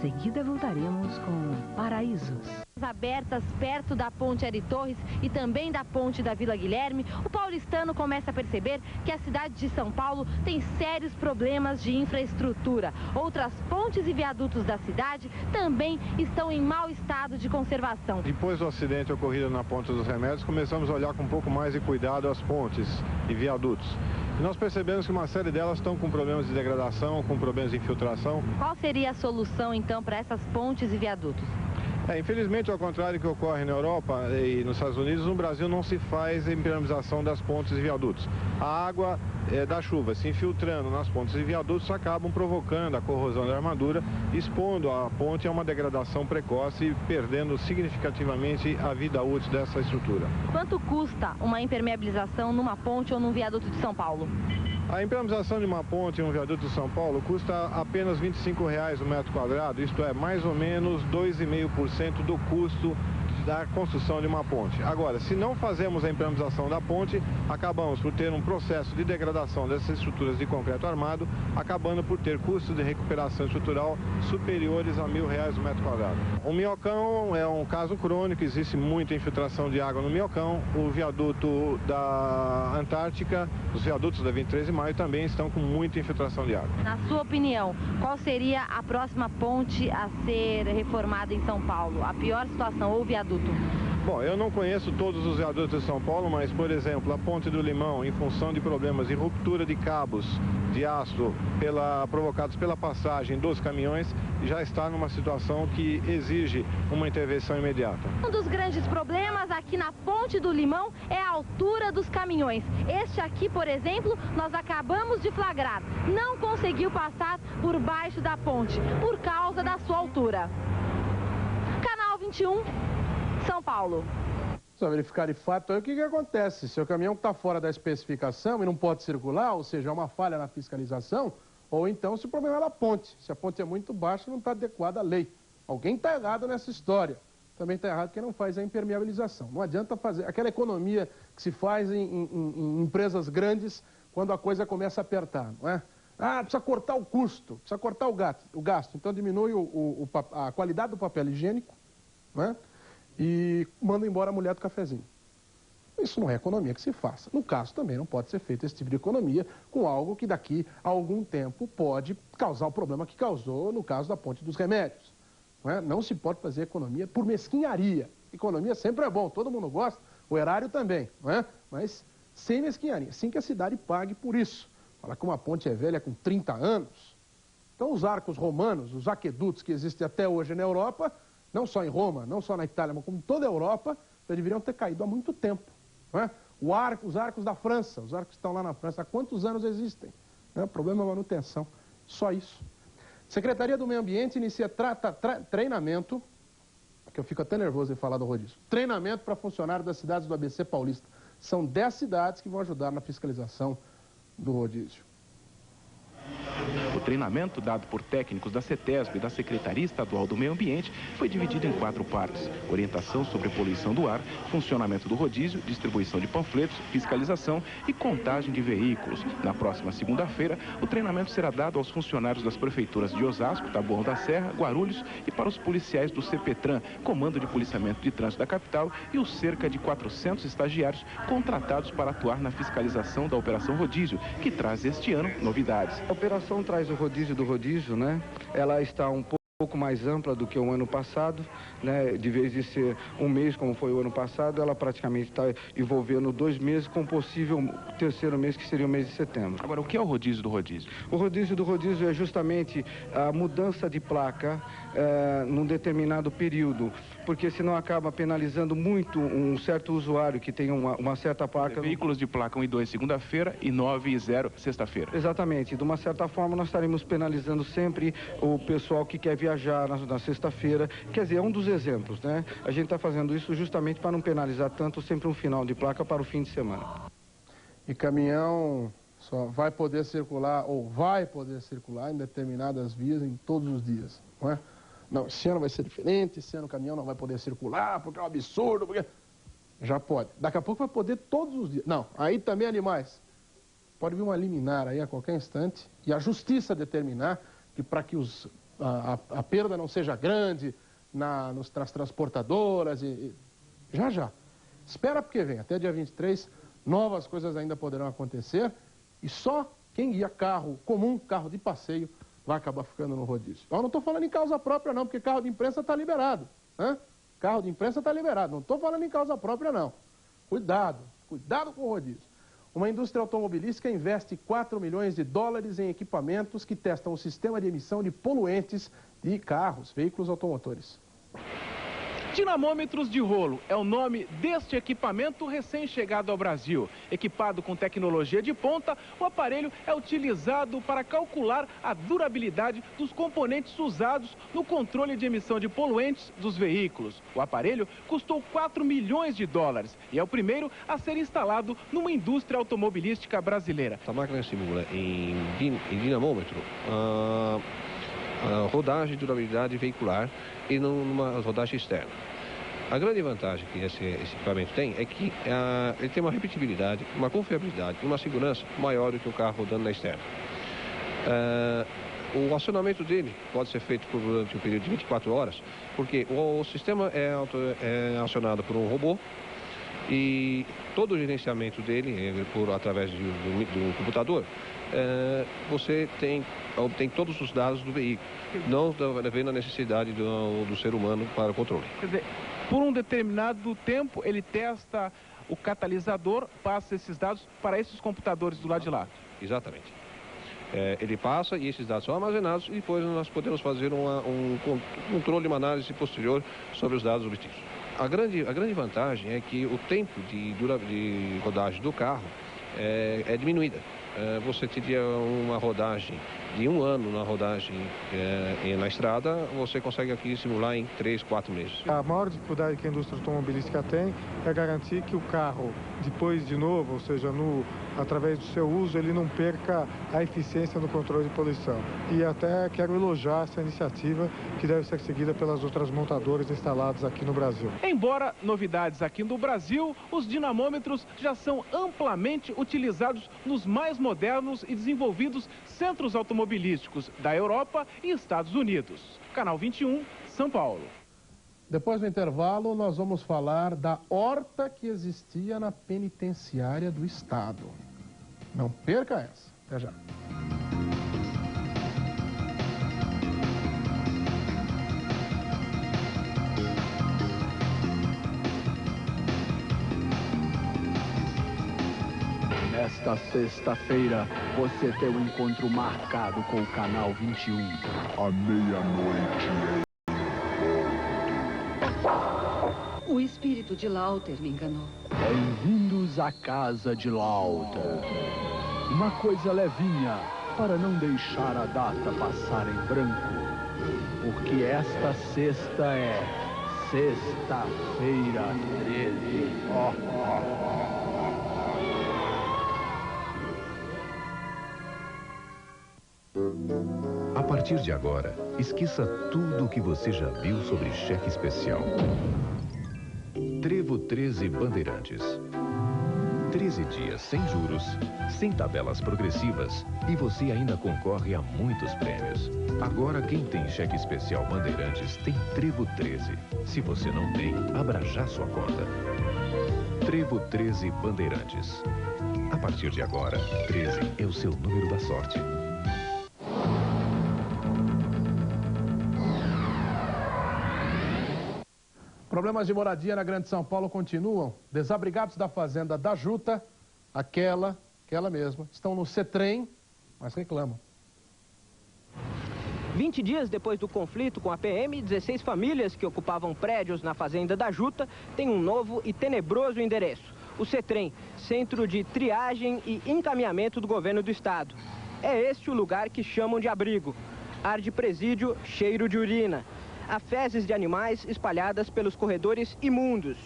seguida voltaremos com Paraísos. Abertas perto da ponte Ari Torres e também da ponte da Vila Guilherme, o paulistano começa a perceber que a cidade de São Paulo tem sérios problemas de infraestrutura. Outras pontes e viadutos da cidade também estão em mau estado de conservação. Depois do acidente ocorrido na Ponte dos Remédios, começamos a olhar com um pouco mais de cuidado as pontes e viadutos. E nós percebemos que uma série delas estão com problemas de degradação, com problemas de infiltração. Qual seria a solução, então, para essas pontes e viadutos? Infelizmente, ao contrário do que ocorre na Europa e nos Estados Unidos, no Brasil não se faz a impermeabilização das pontes e viadutos. A água da chuva se infiltrando nas pontes e viadutos acabam provocando a corrosão da armadura, expondo a ponte a uma degradação precoce e perdendo significativamente a vida útil dessa estrutura. Quanto custa uma impermeabilização numa ponte ou num viaduto de São Paulo? A impermeabilização de uma ponte em um viaduto de São Paulo custa apenas R$ 25,00 o metro quadrado, isto é, mais ou menos 2,5% do custo da construção de uma ponte. Agora, se não fazemos a impermeabilização da ponte, acabamos por ter um processo de degradação dessas estruturas de concreto armado, acabando por ter custos de recuperação estrutural superiores a R$ 1.000 o metro quadrado. O minhocão é um caso crônico, existe muita infiltração de água no minhocão. O viaduto da Antártica, os viadutos da 23 de maio também estão com muita infiltração de água. Na sua opinião, qual seria a próxima ponte a ser reformada em São Paulo? A pior situação ou viaduto? Bom, eu não conheço todos os viadutos de São Paulo, mas, por exemplo, a Ponte do Limão, em função de problemas de ruptura de cabos de aço provocados pela passagem dos caminhões, já está numa situação que exige uma intervenção imediata. Um dos grandes problemas aqui na Ponte do Limão é a altura dos caminhões. Este aqui, por exemplo, nós acabamos de flagrar. Não conseguiu passar por baixo da ponte por causa da sua altura. Canal 21, São Paulo. Só verificar de fato aí o que acontece. Se o caminhão está fora da especificação e não pode circular, ou seja, é uma falha na fiscalização, ou então se o problema é da ponte. Se a ponte é muito baixa, não está adequada à lei. Alguém está errado nessa história. Também está errado quem não faz a impermeabilização. Não adianta fazer aquela economia que se faz em empresas grandes quando a coisa começa a apertar, não é? Ah, precisa cortar o custo, precisa cortar o gasto. Então diminui a qualidade do papel higiênico, não é? E manda embora a mulher do cafezinho. Isso não é economia que se faça. No caso, também não pode ser feito esse tipo de economia com algo que daqui a algum tempo pode causar o problema que causou no caso da Ponte dos Remédios. Não é? Não se pode fazer economia por mesquinharia. Economia sempre é bom, todo mundo gosta, o erário também, não é? Mas sem mesquinharia, sem que a cidade pague por isso. Fala que uma ponte é velha com 30 anos. Então os arcos romanos, os aquedutos que existem até hoje na Europa, não só em Roma, não só na Itália, mas como em toda a Europa, já deveriam ter caído há muito tempo. Não é? Os arcos da França, os arcos que estão lá na França, há quantos anos existem? O problema é a manutenção, só isso. Secretaria do Meio Ambiente inicia treinamento, que eu fico até nervoso em falar do rodízio, treinamento para funcionários das cidades do ABC Paulista. São 10 cidades que vão ajudar na fiscalização do rodízio. O treinamento dado por técnicos da CETESB e da Secretaria Estadual do Meio Ambiente foi dividido em 4 partes: orientação sobre poluição do ar, funcionamento do rodízio, distribuição de panfletos, fiscalização e contagem de veículos. Na próxima segunda-feira, o treinamento será dado aos funcionários das prefeituras de Osasco, Taboão da Serra, Guarulhos e para os policiais do CPTRAN, Comando de Policiamento de Trânsito da capital, e os cerca de 400 estagiários contratados para atuar na fiscalização da Operação Rodízio, que traz este ano novidades. A operação traz o rodízio do rodízio, né? Ela está um pouco mais ampla do que o ano passado, né? De vez de ser um mês, como foi o ano passado, ela praticamente está envolvendo 2 meses, com possível terceiro mês, que seria o mês de setembro. Agora, o que é o rodízio do rodízio? O rodízio do rodízio é justamente a mudança de placa num determinado período, porque senão acaba penalizando muito um certo usuário que tem uma certa placa. Veículos de placa 1 e 2 segunda-feira e 9 e 0 sexta-feira. Exatamente. De uma certa forma, nós estaremos penalizando sempre o pessoal que quer viajar na sexta-feira. Quer dizer, é um dos exemplos, né? A gente está fazendo isso justamente para não penalizar tanto sempre um final de placa para o fim de semana. E caminhão só vai poder circular, ou vai poder circular em determinadas vias em todos os dias, não é? Não, esse ano vai ser diferente, esse ano o caminhão não vai poder circular, porque é um absurdo, porque... Já pode. Daqui a pouco vai poder todos os dias. Não, aí também animais. Pode vir uma liminar aí a qualquer instante e a justiça determinar que para que os a perda não seja grande nas transportadoras. Já. Espera porque vem. Até dia 23, novas coisas ainda poderão acontecer. E só quem guia carro comum, carro de passeio, vai acabar ficando no rodízio. Eu não estou falando em causa própria não, porque carro de imprensa está liberado. Carro de imprensa está liberado. Não estou falando em causa própria não. Cuidado com o rodízio. Uma indústria automobilística investe 4 milhões de dólares em equipamentos que testam o sistema de emissão de poluentes de carros, veículos automotores. Dinamômetros de rolo é o nome deste equipamento recém-chegado ao Brasil. Equipado com tecnologia de ponta, o aparelho é utilizado para calcular a durabilidade dos componentes usados no controle de emissão de poluentes dos veículos. O aparelho custou 4 milhões de dólares e é o primeiro a ser instalado numa indústria automobilística brasileira. A máquina simula em dinamômetro a rodagem e durabilidade veicular e numa rodagem externa. A grande vantagem que esse equipamento tem é que ele tem uma repetibilidade, uma confiabilidade e uma segurança maior do que o carro rodando na externa. O acionamento dele pode ser feito durante um período de 24 horas, porque o sistema é acionado por um robô e todo o gerenciamento dele, através de um computador, você obtém todos os dados do veículo, não havendo a necessidade do ser humano para o controle. Quer dizer, por um determinado tempo, ele testa o catalisador, passa esses dados para esses computadores do lado de lá. Exatamente. Ele passa e esses dados são armazenados e depois nós podemos fazer um controle, uma análise posterior sobre os dados obtidos. A grande vantagem é que o tempo de rodagem do carro é diminuída. Você teria uma rodagem de 1 ano na rodagem na estrada, você consegue aqui simular em 3, 4 meses. A maior dificuldade que a indústria automobilística tem é garantir que o carro, depois de novo, ou seja, através do seu uso, ele não perca a eficiência no controle de poluição. E até quero elogiar essa iniciativa que deve ser seguida pelas outras montadoras instaladas aqui no Brasil. Embora novidades aqui no Brasil, os dinamômetros já são amplamente utilizados nos mais modernos e desenvolvidos centros automobilísticos da Europa e Estados Unidos. Canal 21, São Paulo. Depois do intervalo, nós vamos falar da horta que existia na penitenciária do Estado. Não perca essa. Até já. Nesta sexta-feira, você tem um encontro marcado com o Canal 21. À meia-noite. O espírito de Lauter me enganou. Bem-vindos à casa de Lauter. Uma coisa levinha, para não deixar a data passar em branco. Porque esta sexta é Sexta-feira 13. A partir de agora, esqueça tudo o que você já viu sobre cheque especial. Trevo 13 Bandeirantes. 13 dias sem juros, sem tabelas progressivas e você ainda concorre a muitos prêmios. Agora quem tem cheque especial Bandeirantes tem Trevo 13. Se você não tem, abra já sua conta. Trevo 13 Bandeirantes. A partir de agora, 13 é o seu número da sorte. Problemas de moradia na Grande São Paulo continuam. Desabrigados da fazenda da Juta, aquela mesma, estão no CETREM, mas reclamam. 20 dias depois do conflito com a PM, 16 famílias que ocupavam prédios na fazenda da Juta têm um novo e tenebroso endereço. O CETREM, Centro de Triagem e Encaminhamento do Governo do Estado. É este o lugar que chamam de abrigo. Ar de presídio, cheiro de urina. Há fezes de animais espalhadas pelos corredores imundos.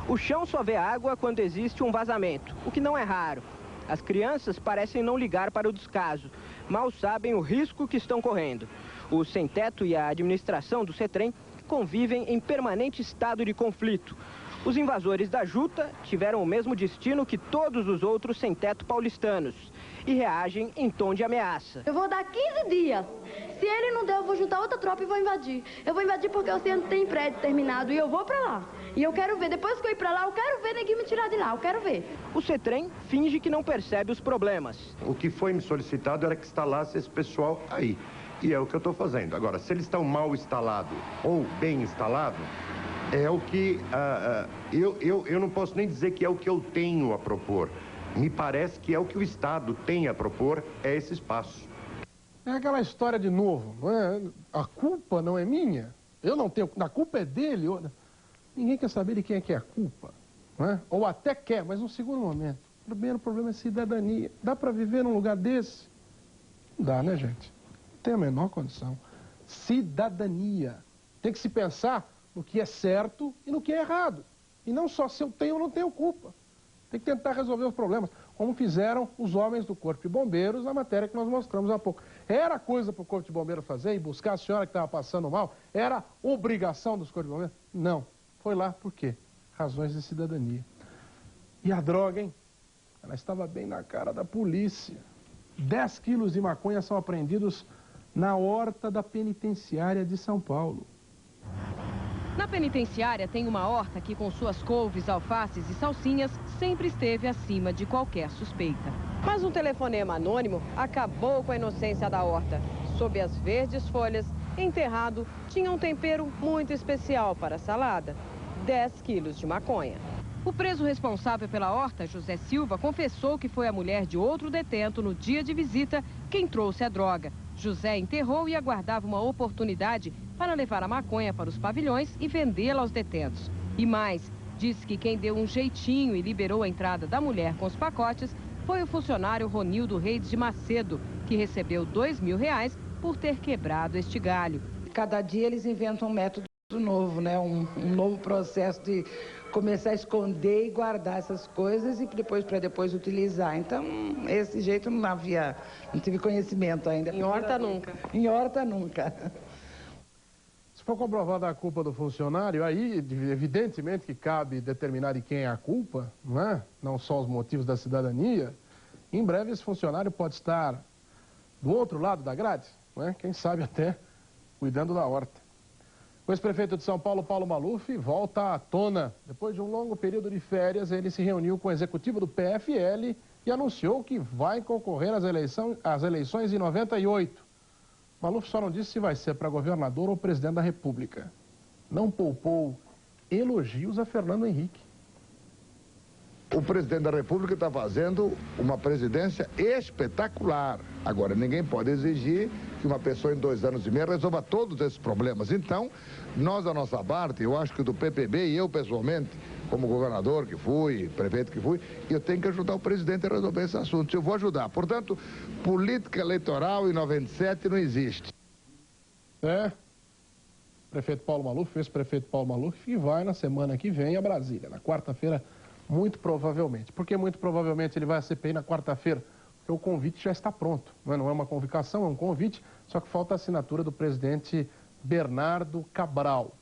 O chão só vê água quando existe um vazamento, o que não é raro. As crianças parecem não ligar para o descaso, mal sabem o risco que estão correndo. O sem-teto e a administração do CETREM convivem em permanente estado de conflito. Os invasores da Juta tiveram o mesmo destino que todos os outros sem-teto paulistanos. e reagem em tom de ameaça. Eu vou dar 15 dias. Se ele não der, eu vou juntar outra tropa e vou invadir. Eu vou invadir porque o centro tem prédio terminado e eu vou pra lá. E eu quero ver, depois que eu ir pra lá, eu quero ver ninguém me tirar de lá, eu quero ver. O CETREM finge que não percebe os problemas. O que foi me solicitado era que instalasse esse pessoal aí. E é o que eu estou fazendo. Agora, se eles estão mal instalados ou bem instalados, é o que... eu não posso nem dizer que é o que eu tenho a propor. Me parece que é o que o Estado tem a propor, é esse espaço. É aquela história de novo, não é? A culpa não é minha, eu não tenho... A culpa é dele. Ninguém quer saber de quem é que é a culpa, não é? Ou até quer, mas num segundo momento. O primeiro problema é cidadania. Dá para viver num lugar desse? Não dá, né, gente? Não tem a menor condição. Cidadania. Tem que se pensar no que é certo e no que é errado. E não só se eu tenho ou não tenho culpa. Tem que tentar resolver os problemas, como fizeram os homens do Corpo de Bombeiros na matéria que nós mostramos há pouco. Era coisa para o Corpo de Bombeiros fazer e buscar a senhora que estava passando mal? Era obrigação dos Corpos de Bombeiros? Não. Foi lá por quê? Razões de cidadania. E a droga, hein? Ela estava bem na cara da polícia. 10 quilos de maconha são apreendidos na horta da penitenciária de São Paulo. Na penitenciária tem uma horta que, com suas couves, alfaces e salsinhas, sempre esteve acima de qualquer suspeita. Mas um telefonema anônimo acabou com a inocência da horta. Sob as verdes folhas, enterrado, tinha um tempero muito especial para a salada: 10 quilos de maconha. O preso responsável pela horta, José Silva, confessou que foi a mulher de outro detento no dia de visita quem trouxe a droga. José enterrou e aguardava uma oportunidade para levar a maconha para os pavilhões e vendê-la aos detentos. E mais, disse que quem deu um jeitinho e liberou a entrada da mulher com os pacotes foi o funcionário Ronildo Reis de Macedo, que recebeu R$2.000 por ter quebrado este galho. Cada dia eles inventam um método novo, né? Um novo processo de começar a esconder e guardar essas coisas e para depois utilizar. Então, esse jeito não tive conhecimento ainda. Em horta nunca. Em horta nunca. Se for comprovada a culpa do funcionário, aí evidentemente que cabe determinar de quem é a culpa, não é? Não só os motivos da cidadania. Em breve esse funcionário pode estar do outro lado da grade, não é? Quem sabe até cuidando da horta. O ex-prefeito de São Paulo, Paulo Maluf, volta à tona. Depois de um longo período de férias, ele se reuniu com o executivo do PFL e anunciou que vai concorrer às eleições de 98. Maluf só não disse se vai ser para governador ou presidente da República. Não poupou elogios a Fernando Henrique. O presidente da República está fazendo uma presidência espetacular. Agora, ninguém pode exigir que uma pessoa em 2 anos e meio resolva todos esses problemas. Então, nós, da nossa parte, eu acho que do PPB e eu pessoalmente, como governador que fui, prefeito que fui, eu tenho que ajudar o presidente a resolver esse assunto. Eu vou ajudar. Portanto, política eleitoral em 97 não existe. Prefeito Paulo Maluf, ex-prefeito Paulo Maluf, que vai na semana que vem a Brasília, na quarta-feira, muito provavelmente. Por que muito provavelmente ele vai à CPI na quarta-feira? Porque o convite já está pronto. Não é uma convocação, é um convite, só que falta a assinatura do presidente Bernardo Cabral.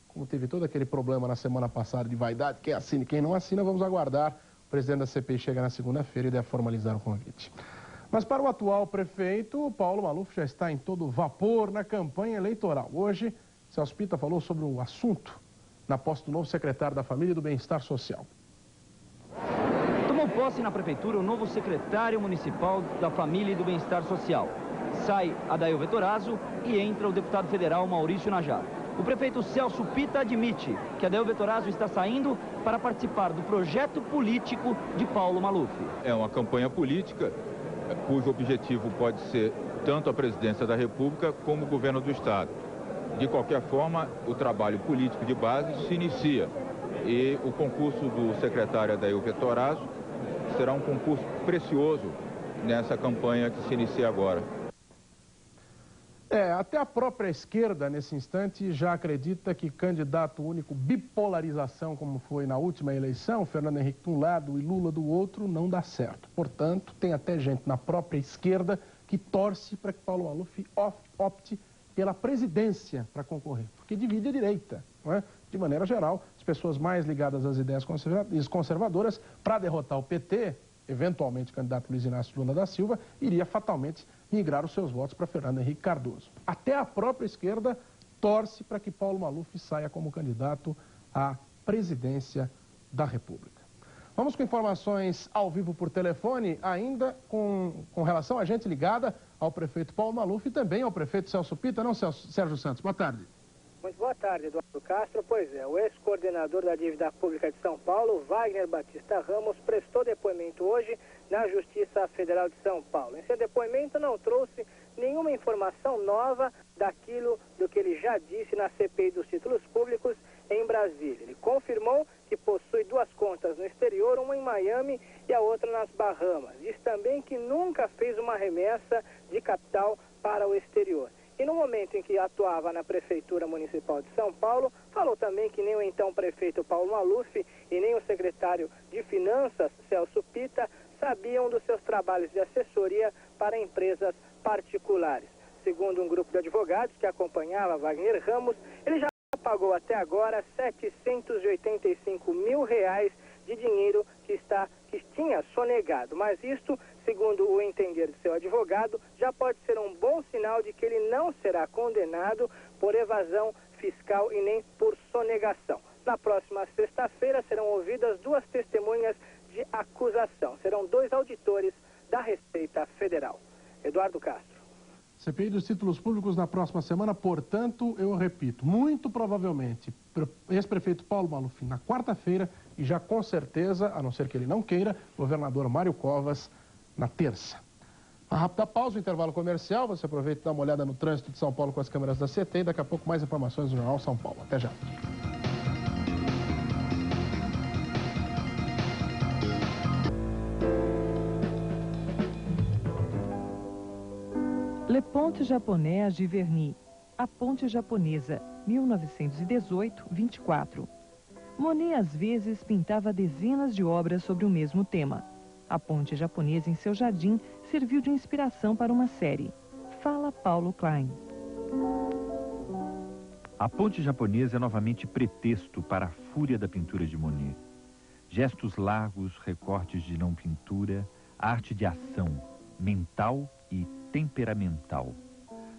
Como teve todo aquele problema na semana passada de vaidade, quem assina e quem não assina, vamos aguardar. O presidente da CPI chega na segunda-feira e deve formalizar o convite. Mas para o atual prefeito, Paulo Maluf já está em todo vapor na campanha eleitoral. Hoje, Celso Pitta falou sobre o assunto na posse do novo secretário da Família e do Bem-Estar Social. Tomou posse na prefeitura o novo secretário municipal da Família e do Bem-Estar Social. Sai Adail Vettorazzo e entra o deputado federal Maurício Najat. O prefeito Celso Pitta admite que Adail Vettorazzo está saindo para participar do projeto político de Paulo Maluf. É uma campanha política cujo objetivo pode ser tanto a presidência da República como o governo do Estado. De qualquer forma, o trabalho político de base se inicia e o concurso do secretário Adail Vettorazzo será um concurso precioso nessa campanha que se inicia agora. Até a própria esquerda, nesse instante, já acredita que candidato único, bipolarização, como foi na última eleição, Fernando Henrique de um lado e Lula do outro, não dá certo. Portanto, tem até gente na própria esquerda que torce para que Paulo Maluf opte pela presidência para concorrer, porque divide a direita, não é? De maneira geral, as pessoas mais ligadas às ideias conservadoras, para derrotar o PT, eventualmente candidato Luiz Inácio Lula da Silva, iria fatalmente migrar os seus votos para Fernando Henrique Cardoso. Até a própria esquerda torce para que Paulo Maluf saia como candidato à presidência da República. Vamos com informações ao vivo por telefone, ainda com relação a gente ligada ao prefeito Paulo Maluf e também ao prefeito Celso Pitta. Não, Sérgio Santos, boa tarde. Muito boa tarde, Eduardo Castro. Pois é, o ex-coordenador da Dívida Pública de São Paulo, Wagner Batista Ramos, prestou depoimento hoje na Justiça Federal de São Paulo. Em seu depoimento não trouxe nenhuma informação nova daquilo do que ele já disse na CPI dos títulos públicos em Brasília. Ele confirmou que possui 2 contas no exterior, uma em Miami e a outra nas Bahamas. Diz também que nunca fez uma remessa de capital para o exterior. E no momento em que atuava na Prefeitura Municipal de São Paulo, falou também que nem o então prefeito Paulo Maluf e nem o secretário de Finanças, Celso Pitta, sabiam dos seus trabalhos de assessoria para empresas particulares. Segundo um grupo de advogados que acompanhava Wagner Ramos, ele já pagou até agora R$785 mil de dinheiro que tinha sonegado. Mas isto, segundo o entender de seu advogado, já pode ser um bom sinal de que ele não será condenado por evasão fiscal e nem por sonegação. Na próxima sexta-feira serão ouvidas 2 testemunhas de acusação. Serão 2 auditores da Receita Federal. Eduardo Castro. CPI dos títulos públicos na próxima semana, portanto, eu repito, muito provavelmente, ex-prefeito Paulo Maluf na quarta-feira e já com certeza, a não ser que ele não queira, governador Mário Covas na terça. Uma rápida pausa, um intervalo comercial, você aproveita e dá uma olhada no trânsito de São Paulo com as câmeras da CT e daqui a pouco mais informações do Jornal São Paulo. Até já. Le Ponte Japonais de Verny, a Ponte Japonesa, 1918-24. Monet às vezes pintava dezenas de obras sobre o mesmo tema. A Ponte Japonesa em seu jardim serviu de inspiração para uma série. Fala Paulo Klein. A Ponte Japonesa é novamente pretexto para a fúria da pintura de Monet. Gestos largos, recortes de não pintura, arte de ação, mental e temperamental.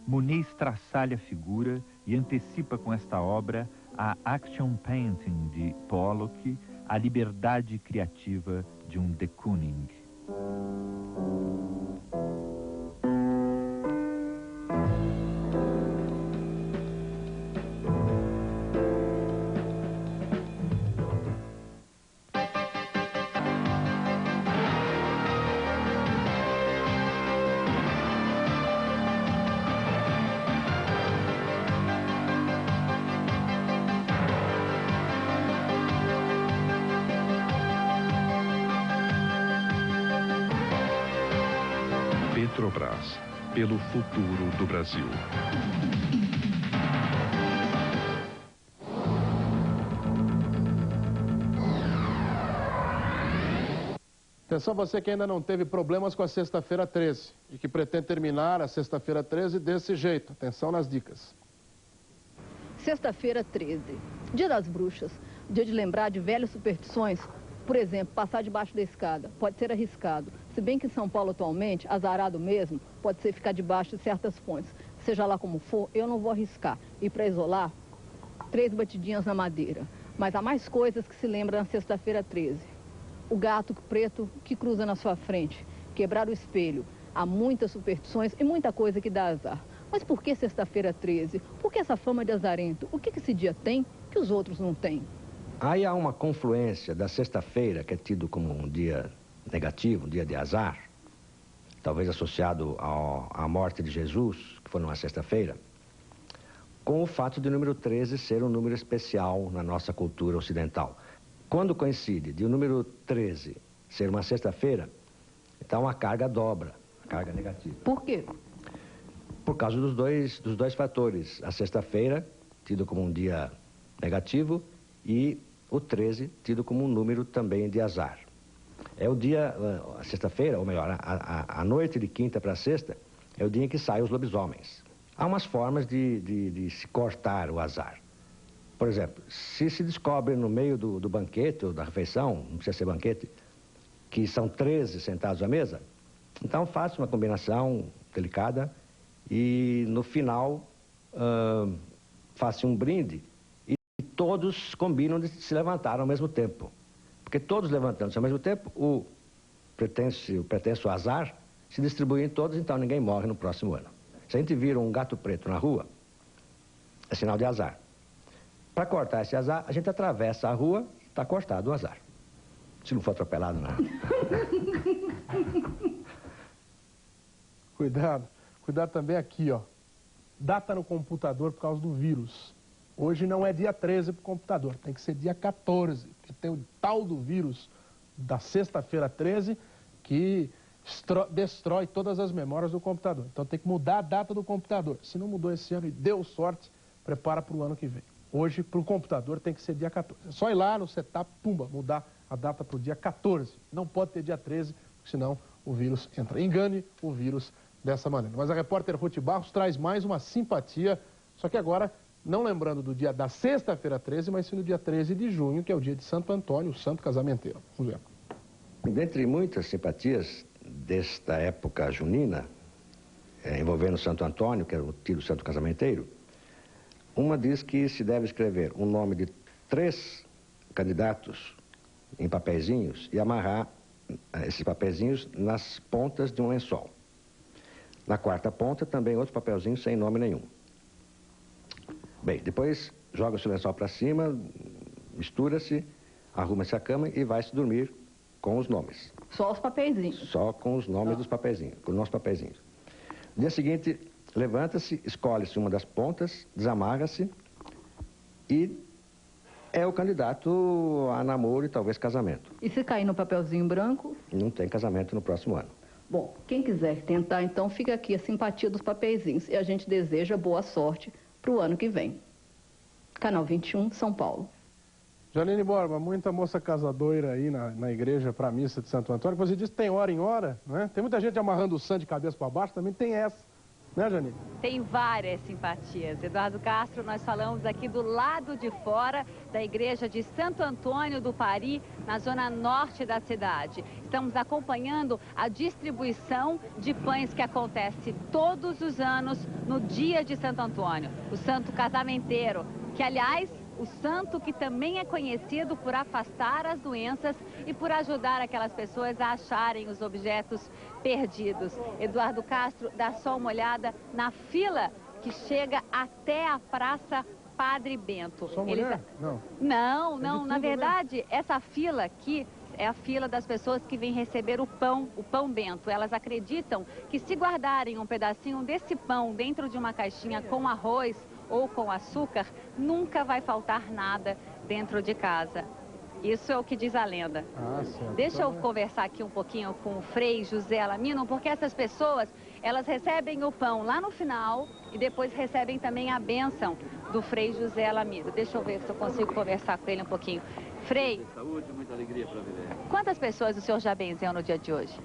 Monet estraçalha a figura e antecipa com esta obra a action painting de Pollock, a liberdade criativa de um de Kooning. Petrobras, pelo futuro do Brasil. Atenção você que ainda não teve problemas com a sexta-feira 13 e que pretende terminar a sexta-feira 13 desse jeito. Atenção nas dicas. Sexta-feira 13, dia das bruxas, dia de lembrar de velhas superstições. Por exemplo, passar debaixo da escada pode ser arriscado. Se bem que em São Paulo atualmente, azarado mesmo, pode ser ficar debaixo de certas fontes. Seja lá como for, eu não vou arriscar. E para isolar, 3 batidinhas na madeira. Mas há mais coisas que se lembram na sexta-feira 13. O gato preto que cruza na sua frente, quebrar o espelho. Há muitas superstições e muita coisa que dá azar. Mas por que sexta-feira 13? Por que essa fama de azarento? O que esse dia tem que os outros não têm? Aí há uma confluência da sexta-feira, que é tido como um dia negativo, um dia de azar, talvez associado à morte de Jesus, que foi numa sexta-feira, com o fato de o número 13 ser um número especial na nossa cultura ocidental. Quando coincide de o número 13 ser uma sexta-feira, então a carga dobra, a carga negativa. Por quê? Por causa dos dois fatores. A sexta-feira, tido como um dia negativo, e o 13, tido como um número também de azar. É o dia, a sexta-feira, ou melhor, a noite de quinta para sexta, é o dia em que saem os lobisomens. Há umas formas de se cortar o azar. Por exemplo, se descobre no meio do banquete ou da refeição, não precisa ser banquete, que são 13 sentados à mesa. Então faça uma combinação delicada e no final faça um brinde e todos combinam de se levantar ao mesmo tempo. Porque todos levantando-se ao mesmo tempo, o pretenso azar se distribui em todos, então ninguém morre no próximo ano. Se a gente vira um gato preto na rua, é sinal de azar. Para cortar esse azar, a gente atravessa a rua e está cortado o azar. Se não for atropelado, não. Cuidado também aqui, ó. Data no computador por causa do vírus. Hoje não é dia 13 para o computador, tem que ser dia 14, porque tem o tal do vírus da sexta-feira 13 que destrói todas as memórias do computador. Então tem que mudar a data do computador. Se não mudou esse ano e deu sorte, prepara para o ano que vem. Hoje, para o computador, tem que ser dia 14. É só ir lá no setup, pumba, mudar a data para o dia 14. Não pode ter dia 13, porque senão o vírus entra. Engane o vírus dessa maneira. Mas a repórter Ruth Barros traz mais uma simpatia, só que agora não lembrando do dia da sexta-feira 13, mas sim no dia 13 de junho, que é o dia de Santo Antônio, o santo casamenteiro. Vamos ver. Dentre muitas simpatias desta época junina, envolvendo Santo Antônio, que é o tio do santo casamenteiro, uma diz que se deve escrever o nome de 3 candidatos em papeizinhos e amarrar esses papeizinhos nas pontas de um lençol. Na quarta ponta, também outro papelzinho sem nome nenhum. Bem, depois joga o lençol para cima, mistura-se, arruma-se a cama e vai-se dormir com os nomes. Só os papeizinhos? Só com os nomes dos papeizinhos, com os nossos papeizinhos. No dia seguinte, levanta-se, escolhe-se uma das pontas, desamarra-se e é o candidato a namoro e talvez casamento. E se cair no papelzinho branco? Não tem casamento no próximo ano. Bom, quem quiser tentar, então, fica aqui a simpatia dos papeizinhos. E a gente deseja boa sorte para o ano que vem. Canal 21, São Paulo. Janine Borba, muita moça casadoira aí na igreja para a missa de Santo Antônio. Você disse que tem hora em hora, né? Tem muita gente amarrando o santo de cabeça para baixo, também tem essa. Né, Janine? Tem várias simpatias. Eduardo Castro, nós falamos aqui do lado de fora da igreja de Santo Antônio do Pari, na zona norte da cidade. Estamos acompanhando a distribuição de pães que acontece todos os anos no dia de Santo Antônio. O santo casamenteiro, que aliás, o santo que também é conhecido por afastar as doenças e por ajudar aquelas pessoas a acharem os objetos perdidos. Eduardo Castro, dá só uma olhada na fila que chega até a Praça Padre Bento. Só mulher? Não. Não, na verdade, essa fila aqui é a fila das pessoas que vêm receber o pão bento. Elas acreditam que se guardarem um pedacinho desse pão dentro de uma caixinha com arroz ou com açúcar, nunca vai faltar nada dentro de casa. Isso é o que diz a lenda. Deixa eu conversar aqui um pouquinho com o Frei José Alamino, porque essas pessoas, elas recebem o pão lá no final e depois recebem também a bênção do Frei José Alamino. Deixa eu ver se eu consigo conversar com ele um pouquinho. Frei, saúde, muita alegria para viver. Quantas pessoas o senhor já benzeu no dia de hoje?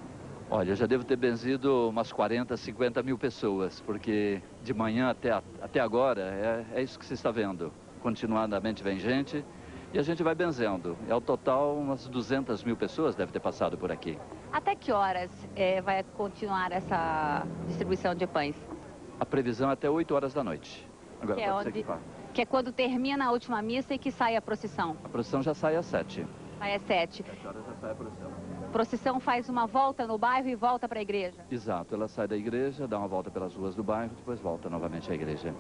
Olha, eu já devo ter benzido umas 40, 50 mil pessoas, porque de manhã até agora é isso que você está vendo. Continuadamente vem gente e a gente vai benzendo. Ao total, umas 200 mil pessoas devem ter passado por aqui. Até que horas vai continuar essa distribuição de pães? A previsão é até 8 horas da noite. Agora que é quando termina a última missa e que sai a procissão? A procissão já sai às 7. Sai às 7. 7 horas já sai a procissão. A procissão faz uma volta no bairro e volta para a igreja? Exato, ela sai da igreja, dá uma volta pelas ruas do bairro, depois volta novamente à igreja.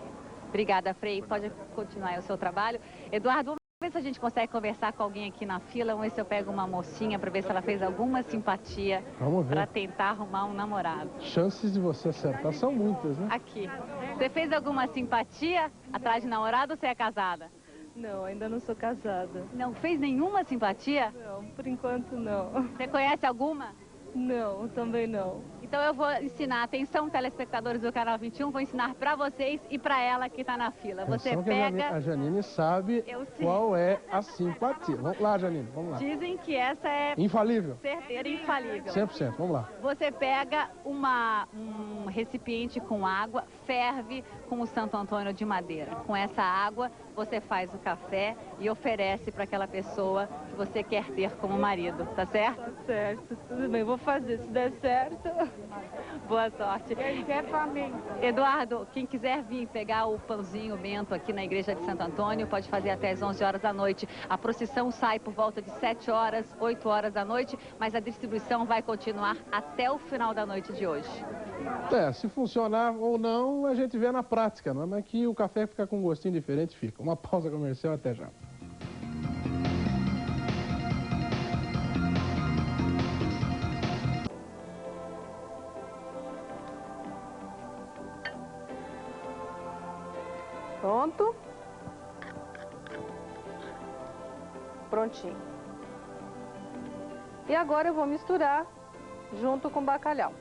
Obrigada, Frei. Pode continuar o seu trabalho. Eduardo, vamos ver se a gente consegue conversar com alguém aqui na fila. Vamos ver se eu pego uma mocinha para ver se ela fez alguma simpatia para tentar arrumar um namorado. Chances de você acertar são muitas, né? Aqui. Você fez alguma simpatia atrás de namorado ou você é casada? Não, ainda não sou casada. Não fez nenhuma simpatia? Não, por enquanto não. Você conhece alguma? Não, também não. Então eu vou ensinar, atenção telespectadores do Canal 21, vou ensinar para vocês e para ela que está na fila. Você pega... A Janine sabe qual é a simpatia. Vamos lá, Janine, vamos lá. Dizem que essa é... infalível. Certeira, infalível. 100%, vamos lá. Você pega um recipiente com água, ferve, com o Santo Antônio de madeira. Com essa água, você faz o café e oferece para aquela pessoa que você quer ter como marido, tá certo? Tá certo, tudo bem, vou fazer, se der certo. Boa sorte. Quem quer também. Eduardo, quem quiser vir pegar o pãozinho bento aqui na igreja de Santo Antônio, pode fazer até as 11 horas da noite. A procissão sai por volta de 7 horas, 8 horas da noite, mas a distribuição vai continuar até o final da noite de hoje. Se funcionar ou não, a gente vê na prática, não é? Mas que o café fica com um gostinho diferente, fica. Uma pausa comercial, até já. Pronto. Prontinho. E agora eu vou misturar junto com o bacalhau.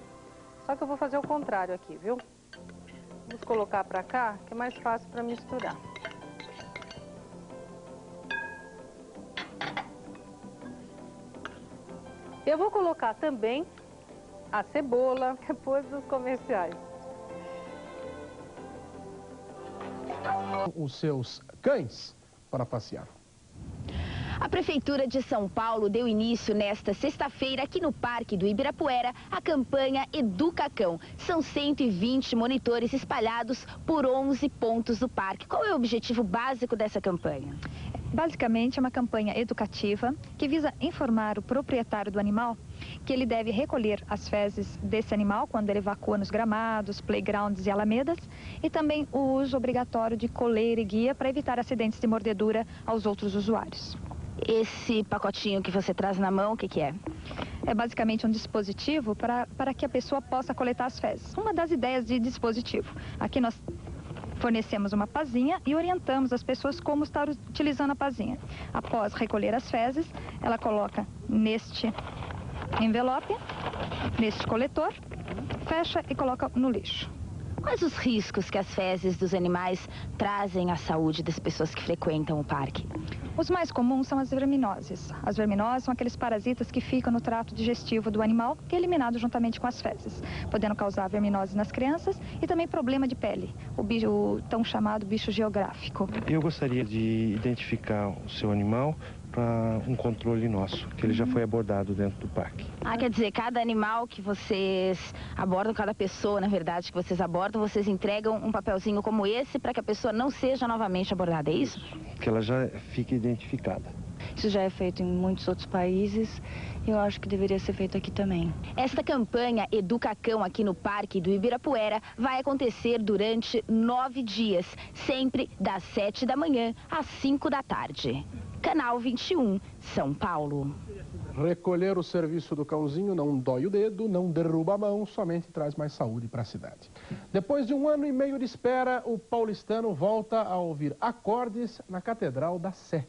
Só que eu vou fazer o contrário aqui, viu? Vamos colocar pra cá, que é mais fácil para misturar. Eu vou colocar também a cebola, depois dos comerciais. Os seus cães para passear. A Prefeitura de São Paulo deu início nesta sexta-feira aqui no Parque do Ibirapuera a campanha Educa Cão. São 120 monitores espalhados por 11 pontos do parque. Qual é o objetivo básico dessa campanha? Basicamente, é uma campanha educativa que visa informar o proprietário do animal que ele deve recolher as fezes desse animal quando ele evacua nos gramados, playgrounds e alamedas, e também o uso obrigatório de coleira e guia para evitar acidentes de mordedura aos outros usuários. Esse pacotinho que você traz na mão, o que é? É basicamente um dispositivo para que a pessoa possa coletar as fezes. Uma das ideias de dispositivo. Aqui nós fornecemos uma pazinha e orientamos as pessoas como estar utilizando a pazinha. Após recolher as fezes, ela coloca neste envelope, neste coletor, fecha e coloca no lixo. Quais os riscos que as fezes dos animais trazem à saúde das pessoas que frequentam o parque? Os mais comuns são as verminoses. As verminoses são aqueles parasitas que ficam no trato digestivo do animal, que é eliminado juntamente com as fezes, podendo causar verminose nas crianças e também problema de pele, o tão chamado bicho geográfico. Eu gostaria de identificar o seu animal para um controle nosso, que ele já foi abordado dentro do parque. Quer dizer, cada animal que vocês abordam, cada pessoa, na verdade, que vocês abordam, vocês entregam um papelzinho como esse para que a pessoa não seja novamente abordada, é isso? Que ela já fique identificada. Isso já é feito em muitos outros países e eu acho que deveria ser feito aqui também. Esta campanha Educa Cão aqui no Parque do Ibirapuera vai acontecer durante 9 dias, sempre das 7 da manhã às 5 da tarde. Canal 21, São Paulo. Recolher o serviço do cãozinho não dói o dedo, não derruba a mão, somente traz mais saúde para a cidade. Depois de 1 ano e meio de espera, o paulistano volta a ouvir acordes na Catedral da Sé.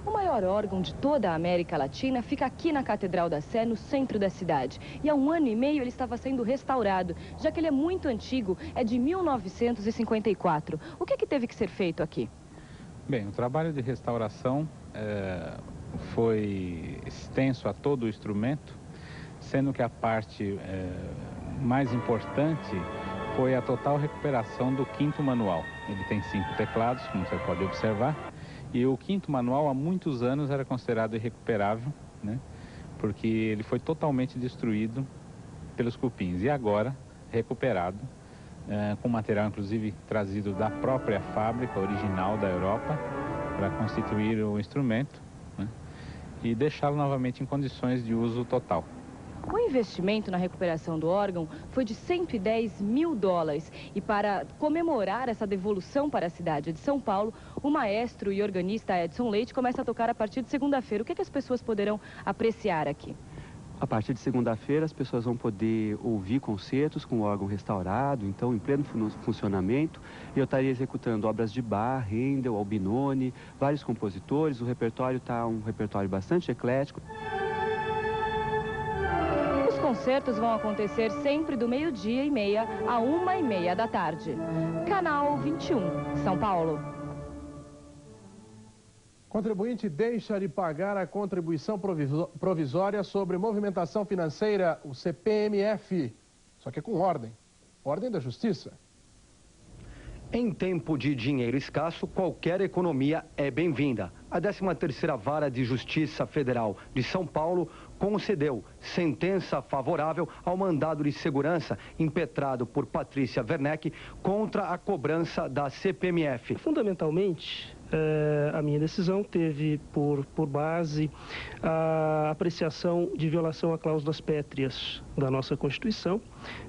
O maior órgão de toda a América Latina fica aqui na Catedral da Sé, no centro da cidade. E há 1 ano e meio ele estava sendo restaurado, já que ele é muito antigo, é de 1954. O que teve que ser feito aqui? Bem, o trabalho de restauração foi extenso a todo o instrumento, sendo que a parte mais importante foi a total recuperação do 5º manual. Ele tem 5 teclados, como você pode observar, e o 5º manual há muitos anos era considerado irrecuperável, né? Porque ele foi totalmente destruído pelos cupins e agora recuperado, com material inclusive trazido da própria fábrica original da Europa para constituir o instrumento, né? E deixá-lo novamente em condições de uso total. O investimento na recuperação do órgão foi de $110 mil. E para comemorar essa devolução para a cidade de São Paulo, o maestro e organista Edson Leite começa a tocar a partir de segunda-feira. O que as pessoas poderão apreciar aqui? A partir de segunda-feira, as pessoas vão poder ouvir concertos com o órgão restaurado, então em pleno funcionamento. Eu estaria executando obras de Bach, Handel, Albinoni, vários compositores. O repertório está um repertório bastante eclético. Os concertos vão acontecer sempre do 12h30 à 1h30 da tarde. Canal 21, São Paulo. Contribuinte deixa de pagar a contribuição provisória sobre movimentação financeira, o CPMF, só que é com ordem da Justiça. Em tempo de dinheiro escasso, qualquer economia é bem-vinda. A 13ª Vara de Justiça Federal de São Paulo concedeu sentença favorável ao mandado de segurança impetrado por Patrícia Werneck contra a cobrança da CPMF. Fundamentalmente, a minha decisão teve por base a apreciação de violação a cláusulas pétreas da nossa Constituição,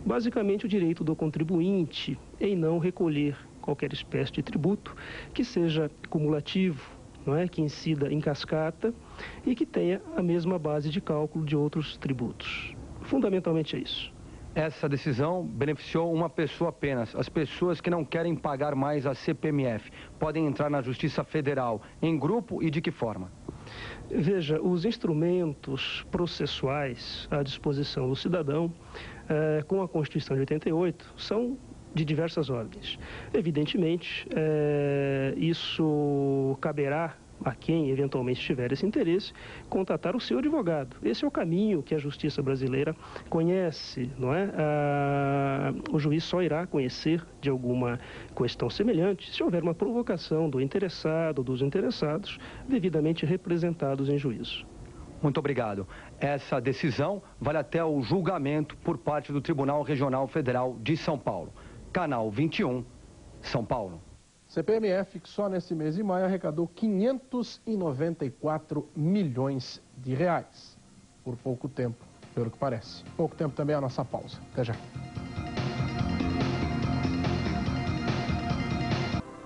basicamente o direito do contribuinte em não recolher qualquer espécie de tributo que seja cumulativo, não é? Que incida em cascata e que tenha a mesma base de cálculo de outros tributos. Fundamentalmente é isso. Essa decisão beneficiou uma pessoa apenas. As pessoas que não querem pagar mais a CPMF podem entrar na Justiça Federal em grupo e de que forma? Veja, os instrumentos processuais à disposição do cidadão com a Constituição de 88 são de diversas ordens. Evidentemente, isso caberá a quem eventualmente tiver esse interesse, contatar o seu advogado. Esse é o caminho que a justiça brasileira conhece, não é? O juiz só irá conhecer de alguma questão semelhante se houver uma provocação do interessado, dos interessados, devidamente representados em juízo. Muito obrigado. Essa decisão vale até o julgamento por parte do Tribunal Regional Federal de São Paulo. Canal 21, São Paulo. CPMF, que só nesse mês de maio arrecadou 594 milhões de reais. Por pouco tempo, pelo que parece. Pouco tempo também é a nossa pausa. Até já.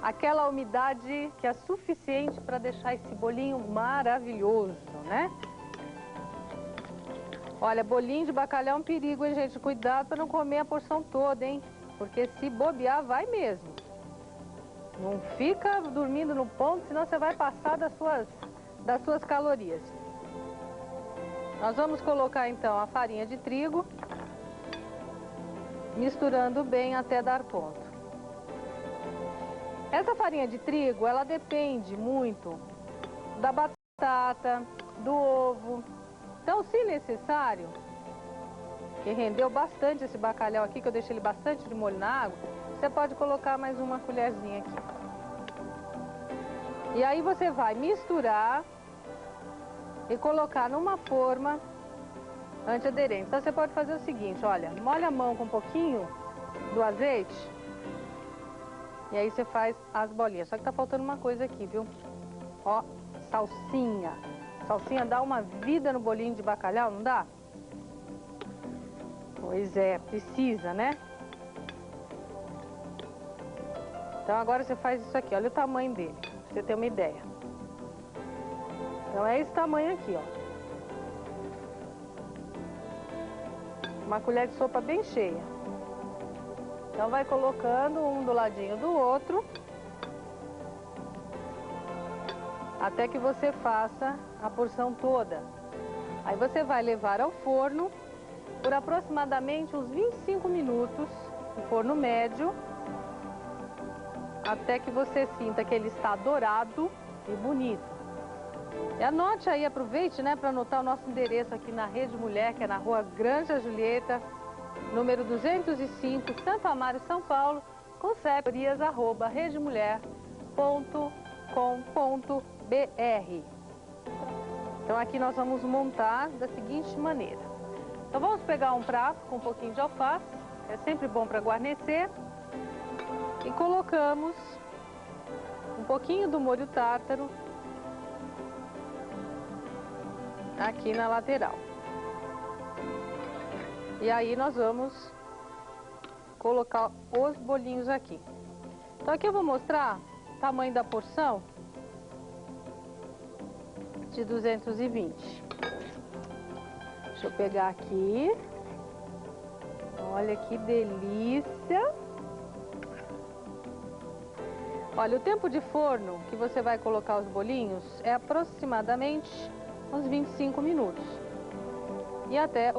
Aquela umidade que é suficiente para deixar esse bolinho maravilhoso, né? Olha, bolinho de bacalhau é um perigo, hein, gente? Cuidado para não comer a porção toda, hein? Porque se bobear, vai mesmo. Não fica dormindo no ponto, senão você vai passar das suas calorias. Nós vamos colocar então a farinha de trigo, misturando bem até dar ponto. Essa farinha de trigo, ela depende muito da batata, do ovo. Então, se necessário, que rendeu bastante esse bacalhau aqui, que eu deixei ele bastante de molho na água, você pode colocar mais uma colherzinha aqui. E aí você vai misturar e colocar numa forma antiaderente. Então você pode fazer o seguinte, olha, molha a mão com um pouquinho do azeite e aí você faz as bolinhas. Só que tá faltando uma coisa aqui, viu? Ó, salsinha. Salsinha dá uma vida no bolinho de bacalhau, não dá? Pois é, precisa, né? Então agora você faz isso aqui, olha o tamanho dele, pra você ter uma ideia. Então é esse tamanho aqui, ó. Uma colher de sopa bem cheia. Então vai colocando um do ladinho do outro, até que você faça a porção toda. Aí você vai levar ao forno por aproximadamente uns 25 minutos, no forno médio, até que você sinta que ele está dourado e bonito. E anote aí, aproveite, né, para anotar o nosso endereço aqui na Rede Mulher, que é na Rua Granja Julieta, número 205, Santo Amaro, São Paulo, com redemulher.com.br. Então aqui nós vamos montar da seguinte maneira. Então vamos pegar um prato com um pouquinho de alface, é sempre bom para guarnecer. E colocamos um pouquinho do molho tártaro aqui na lateral. E aí nós vamos colocar os bolinhos aqui. Então aqui eu vou mostrar o tamanho da porção de 220. Deixa eu pegar aqui. Olha que delícia! Olha, o tempo de forno que você vai colocar os bolinhos é aproximadamente uns 25 minutos. E até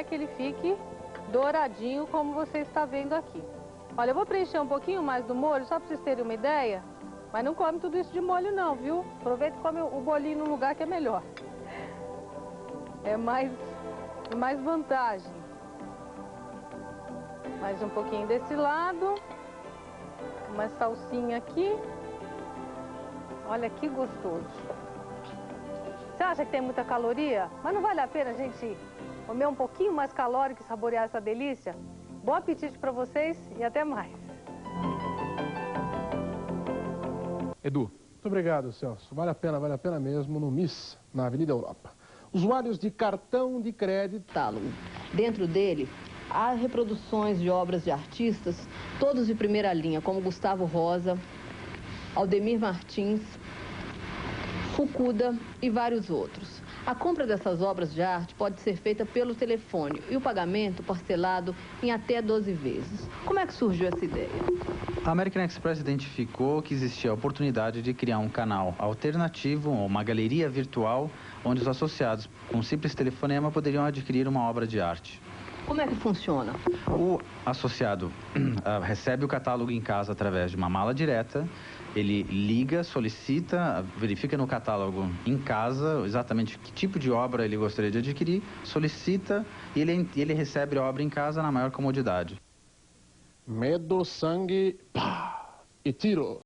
que ele fique douradinho, como você está vendo aqui. Olha, eu vou preencher um pouquinho mais do molho, só para vocês terem uma ideia. Mas não come tudo isso de molho não, viu? Aproveita e come o bolinho no lugar que é melhor. É mais vantagem. Mais um pouquinho desse lado. uma salsinha aqui. Olha que gostoso. Você acha que tem muita caloria? Mas não vale a pena a gente comer um pouquinho mais calórico e saborear essa delícia? Bom apetite para vocês e até mais. Edu. Muito obrigado, Celso. Vale a pena mesmo no MIS, na Avenida Europa. Usuários de cartão de crédito. Dentro dele, há reproduções de obras de artistas, todos de primeira linha, como Gustavo Rosa, Aldemir Martins, Fukuda e vários outros. A compra dessas obras de arte pode ser feita pelo telefone e o pagamento parcelado em até 12 vezes. Como é que surgiu essa ideia? A American Express identificou que existia a oportunidade de criar um canal alternativo, uma galeria virtual, onde os associados com um simples telefonema poderiam adquirir uma obra de arte. Como é que funciona? O associado recebe o catálogo em casa através de uma mala direta, ele liga, solicita, verifica no catálogo em casa exatamente que tipo de obra ele gostaria de adquirir, solicita e ele recebe a obra em casa na maior comodidade. Medo, sangue, pá, e tiro.